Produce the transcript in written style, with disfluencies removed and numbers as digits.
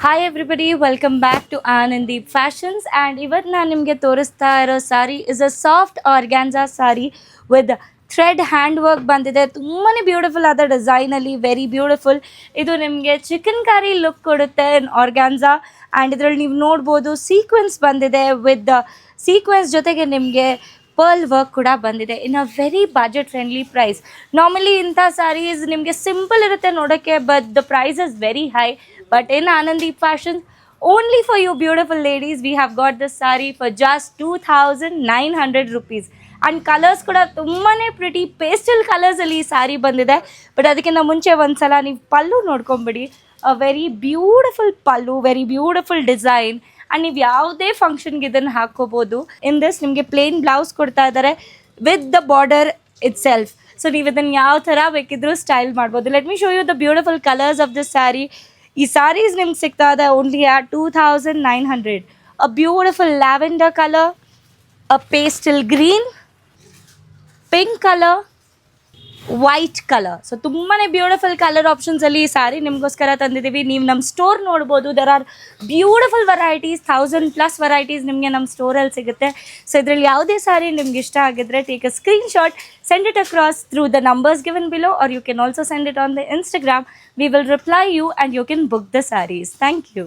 Hi everybody, welcome back to Anandeep Fashions. And ಇವತ್ತು ನಾನು ನಿಮಗೆ ತೋರಿಸ್ತಾ ಇರೋ sari is a soft organza sari with thread hand work ಬಂದಿದೆ. ತುಂಬಾ ಬ್ಯೂಟಿಫುಲ್ ಆದ ಡಿಸೈನಲ್ಲಿ, ವೆರಿ ಬ್ಯೂಟಿಫುಲ್. ಇದು ನಿಮಗೆ ಚಿಕನ್ ಕರಿ ಲುಕ್ ಕೊಡುತ್ತೆ ಇನ್ ಆರ್ಗ್ಯಾನ್ಸಾ. ಆ್ಯಂಡ್ ಇದರಲ್ಲಿ ನೀವು ನೋಡ್ಬೋದು ಸೀಕ್ವೆನ್ಸ್ ಬಂದಿದೆ. ವಿತ್ ಸೀಕ್ವೆನ್ಸ್ ಜೊತೆಗೆ ನಿಮಗೆ ಪರ್ಲ್ ವರ್ಕ್ ಕೂಡ ಬಂದಿದೆ in a very budget friendly price. Normally ಇಂಥ ಸ್ಯಾರೀಸ್ ನಿಮಗೆ ಸಿಂಪಲ್ ಇರುತ್ತೆ ನೋಡೋಕ್ಕೆ, but the price is very high. But in Anandeep Fashions, only for you beautiful ladies, we have got this saree for just 2,900 rupees. And colours ಕೂಡ ತುಂಬಾ pretty pastel ಕಲರ್ಸಲ್ಲಿ ಈ ಸ್ಯಾರಿ ಬಂದಿದೆ. But ಅದಕ್ಕಿಂತ ಮುಂಚೆ ಒಂದು ಸಲ ನೀವು ಪಲ್ಲು ನೋಡ್ಕೊಂಬಿಡಿ. A very beautiful pallu, very beautiful design. And ನೀವು ಯಾವುದೇ ಫಂಕ್ಷನ್ಗೆ ಇದನ್ನು ಹಾಕ್ಕೋಬೋದು. ಇನ್ ದಿಸ್ ನಿಮಗೆ ಪ್ಲೇನ್ ಬ್ಲೌಸ್ ಕೊಡ್ತಾ ಇದ್ದಾರೆ with the border itself. So ನೀವು ಇದನ್ನು ಯಾವ ಥರ ಬೇಕಿದ್ರೂ ಸ್ಟೈಲ್ ಮಾಡ್ಬೋದು. Let me show you the beautiful colours of this sari. ಈ ಸ್ಯಾರೀಸ್ ನಿಮ್ಗೆ ಸಿಗ್ತಾ ಇದೆ only at 2,900. A beautiful lavender colour, a pastel green, pink colour, white colour. So ತುಂಬಾ ಬ್ಯೂಟಿಫುಲ್ ಕಲರ್ ಆಪ್ಷನ್ಸಲ್ಲಿ ಈ ಸ್ಯಾರಿ ನಿಮಗೋಸ್ಕರ ತಂದಿದ್ದೀವಿ. ನೀವು ನಮ್ಮ ಸ್ಟೋರ್ ನೋಡ್ಬೋದು. There are beautiful varieties, 1,000+ varieties ನಿಮಗೆ ನಮ್ಮ ಸ್ಟೋರಲ್ಲಿ ಸಿಗುತ್ತೆ. ಸೊ ಇದರಲ್ಲಿ ಯಾವುದೇ ಸ್ಯಾರಿ ನಿಮ್ಗೆ ಇಷ್ಟ ಆಗಿದ್ರೆ take a screen shot, send it across through the numbers given below, or you can also send it on the Instagram. We will reply you and you can book the sarees. Thank you.